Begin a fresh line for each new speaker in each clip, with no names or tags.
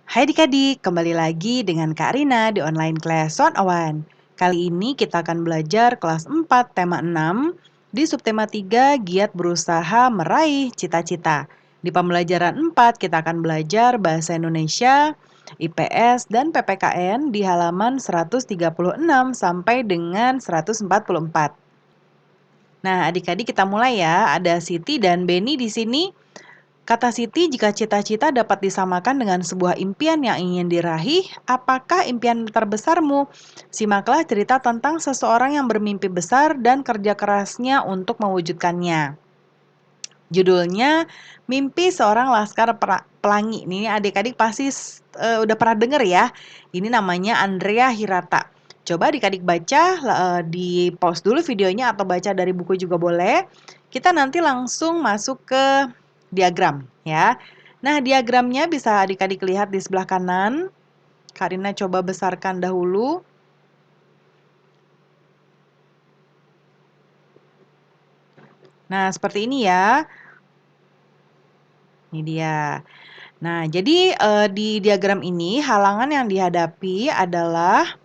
Hai adik-adik, kembali lagi dengan Kak Rina di online class One on One. Kali ini kita akan belajar kelas 4 tema 6 di subtema 3 giat berusaha meraih cita-cita. Di pembelajaran 4 kita akan belajar bahasa Indonesia, IPS, dan PPKN di halaman 136 sampai dengan 144. Nah, adik-adik kita mulai ya. Ada Siti dan Beni di sini. Kata Siti, jika cita-cita dapat disamakan dengan sebuah impian yang ingin diraih, apakah impian terbesarmu? Simaklah cerita tentang seseorang yang bermimpi besar dan kerja kerasnya untuk mewujudkannya. Judulnya Mimpi Seorang Laskar Pelangi. Ini adik-adik pasti udah pernah dengar ya. Ini namanya Andrea Hirata. Coba adik-adik baca, di pause dulu videonya atau baca dari buku juga boleh. Kita nanti langsung masuk ke diagram ya. Nah, diagramnya bisa adik-adik lihat di sebelah kanan. Karina coba besarkan dahulu. Nah, seperti ini ya. Ini dia. Nah, jadi di diagram ini halangan yang dihadapi adalah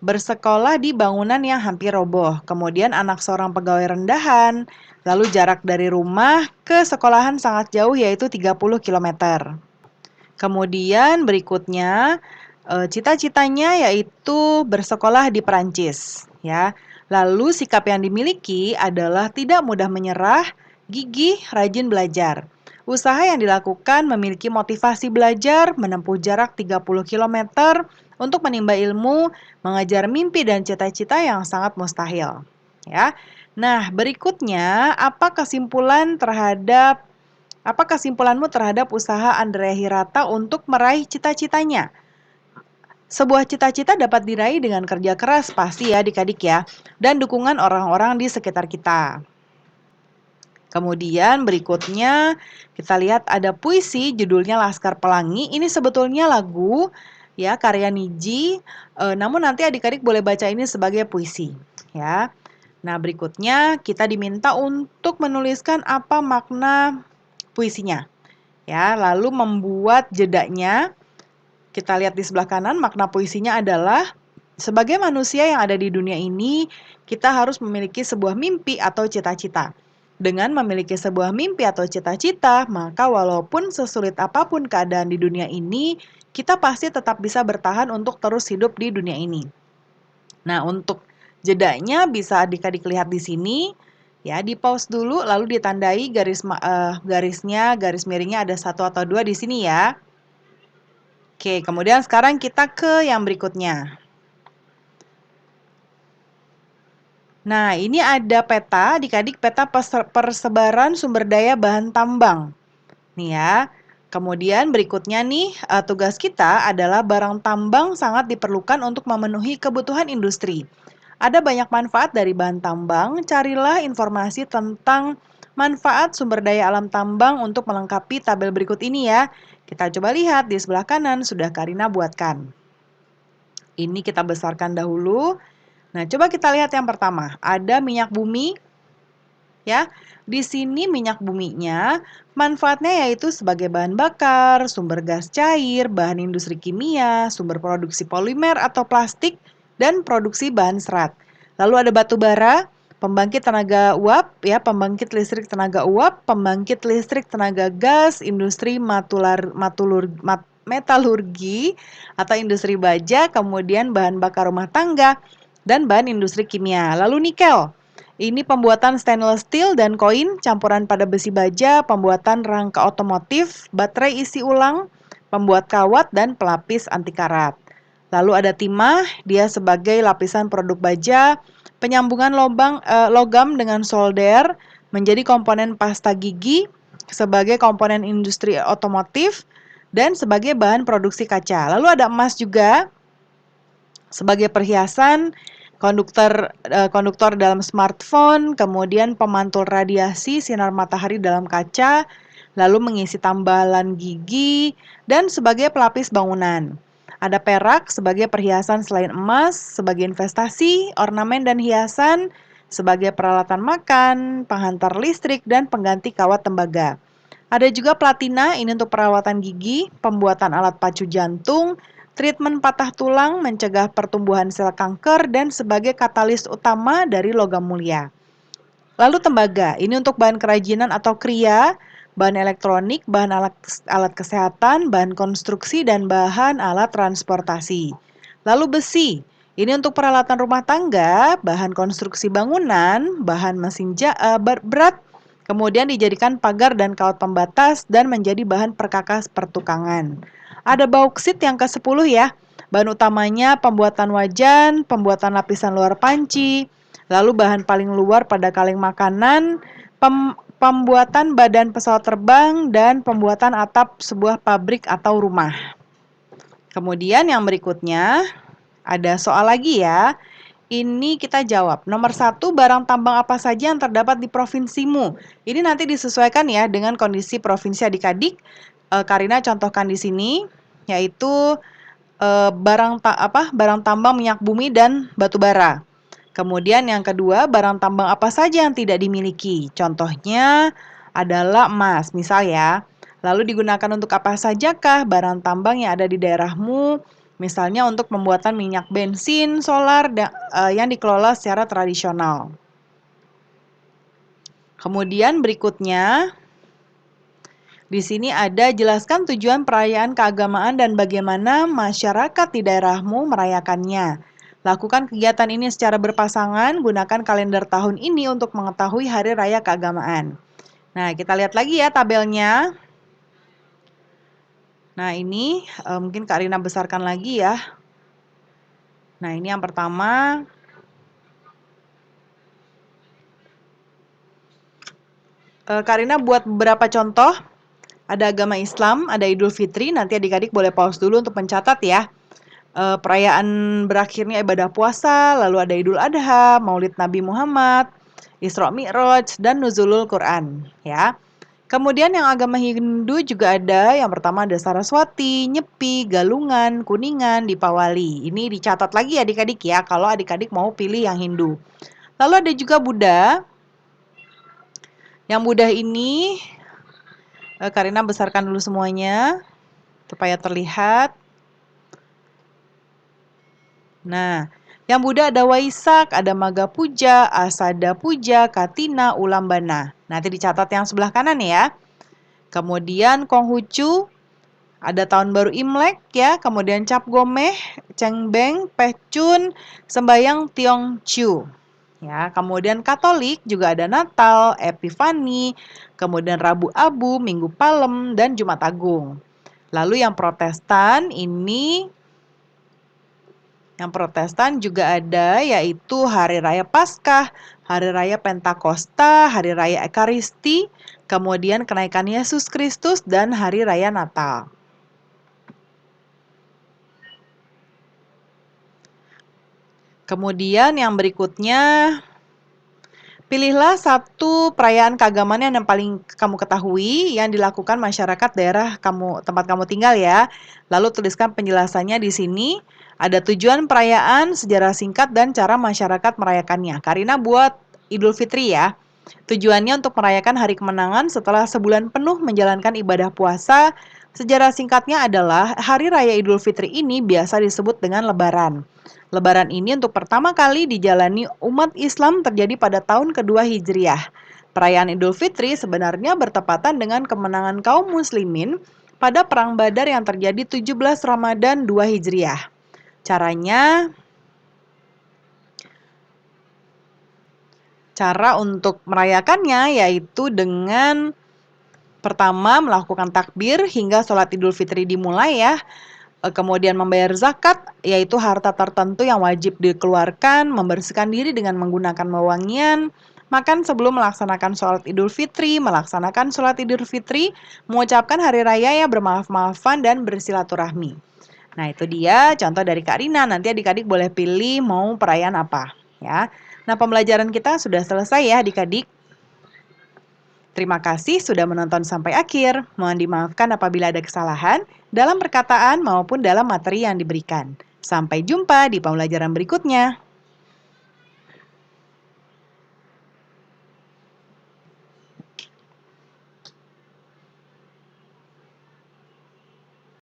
bersekolah di bangunan yang hampir roboh, kemudian anak seorang pegawai rendahan, lalu jarak dari rumah ke sekolahan sangat jauh yaitu 30 kilometer. Kemudian berikutnya cita-citanya yaitu bersekolah di Perancis, ya. Lalu sikap yang dimiliki adalah tidak mudah menyerah, gigih, rajin belajar. Usaha yang dilakukan memiliki motivasi belajar, menempuh jarak 30 kilometer untuk menimba ilmu, mengejar mimpi dan cita-cita yang sangat mustahil, ya. Nah, berikutnya apa kesimpulanmu terhadap usaha Andrea Hirata untuk meraih cita-citanya? Sebuah cita-cita dapat diraih dengan kerja keras pasti ya adik-adik ya, dan dukungan orang-orang di sekitar kita. Kemudian berikutnya kita lihat ada puisi judulnya Laskar Pelangi. Ini sebetulnya lagu ya karya Niji, namun nanti adik-adik boleh baca ini sebagai puisi ya. Nah, berikutnya kita diminta untuk menuliskan apa makna puisinya. Ya, lalu membuat jedanya. Kita lihat di sebelah kanan, makna puisinya adalah sebagai manusia yang ada di dunia ini, kita harus memiliki sebuah mimpi atau cita-cita. Dengan memiliki sebuah mimpi atau cita-cita, maka walaupun sesulit apapun keadaan di dunia ini, kita pasti tetap bisa bertahan untuk terus hidup di dunia ini. Nah, untuk jedanya bisa adik-adik lihat di sini. Ya, di pause dulu lalu ditandai garis miringnya ada 1 atau 2 di sini ya. Oke, kemudian sekarang kita ke yang berikutnya. Nah, ini ada peta, adik-adik peta persebaran sumber daya bahan tambang. Nih ya. Kemudian berikutnya nih, tugas kita adalah barang tambang sangat diperlukan untuk memenuhi kebutuhan industri. Ada banyak manfaat dari bahan tambang, carilah informasi tentang manfaat sumber daya alam tambang untuk melengkapi tabel berikut ini ya. Kita coba lihat di sebelah kanan, sudah Karina buatkan. Ini kita besarkan dahulu. Nah, coba kita lihat yang pertama. Ada minyak bumi, ya. Di sini minyak buminya, manfaatnya yaitu sebagai bahan bakar, sumber gas cair, bahan industri kimia, sumber produksi polimer atau plastik, dan produksi bahan serat. Lalu ada batu bara, pembangkit tenaga uap, ya, pembangkit listrik tenaga uap, pembangkit listrik tenaga gas, industri metalurgi atau industri baja, kemudian bahan bakar rumah tangga, dan bahan industri kimia. Lalu nikel. Ini pembuatan stainless steel dan koin, campuran pada besi baja, pembuatan rangka otomotif, baterai isi ulang, pembuat kawat, dan pelapis anti karat. Lalu ada timah, dia sebagai lapisan produk baja, penyambungan logam dengan solder, menjadi komponen pasta gigi, sebagai komponen industri otomotif, dan sebagai bahan produksi kaca. Lalu ada emas juga, sebagai perhiasan, konduktor dalam smartphone, kemudian pemantul radiasi sinar matahari dalam kaca, lalu mengisi tambalan gigi, dan sebagai pelapis bangunan. Ada perak sebagai perhiasan selain emas, sebagai investasi, ornamen dan hiasan, sebagai peralatan makan, penghantar listrik, dan pengganti kawat tembaga. Ada juga platina, ini untuk perawatan gigi, pembuatan alat pacu jantung, treatment patah tulang, mencegah pertumbuhan sel kanker, dan sebagai katalis utama dari logam mulia. Lalu tembaga, ini untuk bahan kerajinan atau kria, bahan elektronik, bahan alat kesehatan, bahan konstruksi, dan bahan alat transportasi. Lalu besi, ini untuk peralatan rumah tangga, bahan konstruksi bangunan, bahan mesin berat, kemudian dijadikan pagar dan kawat pembatas dan menjadi bahan perkakas pertukangan. Ada bauksit yang ke-10 ya. Bahan utamanya pembuatan wajan, pembuatan lapisan luar panci, lalu bahan paling luar pada kaleng makanan, pembuatan badan pesawat terbang, dan pembuatan atap sebuah pabrik atau rumah. Kemudian yang berikutnya, ada soal lagi ya. Ini kita jawab. Nomor 1, barang tambang apa saja yang terdapat di provinsimu? Ini nanti disesuaikan ya dengan kondisi provinsi adik-adik. Karina contohkan di sini, yaitu barang tambang minyak bumi dan batu bara. Kemudian yang kedua, barang tambang apa saja yang tidak dimiliki? Contohnya adalah emas, misal ya. Lalu digunakan untuk apa sajakah barang tambang yang ada di daerahmu? Misalnya untuk pembuatan minyak bensin, solar, yang dikelola secara tradisional. Kemudian berikutnya, di sini ada jelaskan tujuan perayaan keagamaan dan bagaimana masyarakat di daerahmu merayakannya. Lakukan kegiatan ini secara berpasangan, gunakan kalender tahun ini untuk mengetahui hari raya keagamaan. Nah, kita lihat lagi ya tabelnya. Nah, ini mungkin Kak Rina besarkan lagi ya. Nah, ini yang pertama. Kak Rina buat beberapa contoh. Ada agama Islam, ada Idul Fitri, nanti adik-adik boleh pause dulu untuk mencatat ya. Perayaan berakhirnya ibadah puasa, lalu ada Idul Adha, Maulid Nabi Muhammad, Isra Mi'raj, dan Nuzulul Quran ya. Kemudian yang agama Hindu juga ada, yang pertama ada Saraswati, Nyepi, Galungan, Kuningan, Dipawali. Ini dicatat lagi adik-adik ya, kalau adik-adik mau pilih yang Hindu. Lalu ada juga Buddha. Yang Buddha ini, Karina besarkan dulu semuanya, supaya terlihat. Nah, yang Buddha ada Waisak, ada Maga Puja, Asada Puja, Katina, Ulambana. Nanti dicatat yang sebelah kanan ya. Kemudian Konghucu, ada tahun baru Imlek ya, kemudian Cap Gomeh, Cengbeng, Pehcun, sembayang Tiongchu. Ya, kemudian Katolik juga ada Natal, Epifani, kemudian Rabu Abu, Minggu Palem, dan Jumat Agung. Lalu yang Protestan ini, yang Protestan juga ada yaitu Hari Raya Paskah, Hari Raya Pentakosta, Hari Raya Ekaristi, kemudian kenaikan Yesus Kristus, dan Hari Raya Natal. Kemudian yang berikutnya, pilihlah satu perayaan keagamaan yang paling kamu ketahui yang dilakukan masyarakat daerah tempat kamu tinggal ya. Lalu tuliskan penjelasannya di sini. Ada tujuan perayaan, sejarah singkat, dan cara masyarakat merayakannya. Karina buat Idul Fitri ya. Tujuannya untuk merayakan hari kemenangan setelah sebulan penuh menjalankan ibadah puasa. Sejarah singkatnya adalah Hari Raya Idul Fitri ini biasa disebut dengan Lebaran. Lebaran ini untuk pertama kali dijalani umat Islam terjadi pada tahun kedua Hijriah. Perayaan Idul Fitri sebenarnya bertepatan dengan kemenangan kaum muslimin pada Perang Badar yang terjadi 17 Ramadan 2 Hijriah. Cara untuk merayakannya yaitu dengan pertama melakukan takbir hingga sholat Idul Fitri dimulai ya. Kemudian membayar zakat, yaitu harta tertentu yang wajib dikeluarkan, membersihkan diri dengan menggunakan wewangian, makan sebelum melaksanakan sholat Idul Fitri, melaksanakan sholat Idul Fitri, mengucapkan hari raya ya, bermaaf-maafan, dan bersilaturahmi. Nah itu dia contoh dari Kak Rina, nanti adik-adik boleh pilih mau perayaan apa ya. Nah pembelajaran kita sudah selesai ya adik-adik. Terima kasih sudah menonton sampai akhir. Mohon dimaafkan apabila ada kesalahan dalam perkataan maupun dalam materi yang diberikan. Sampai jumpa di pembelajaran berikutnya.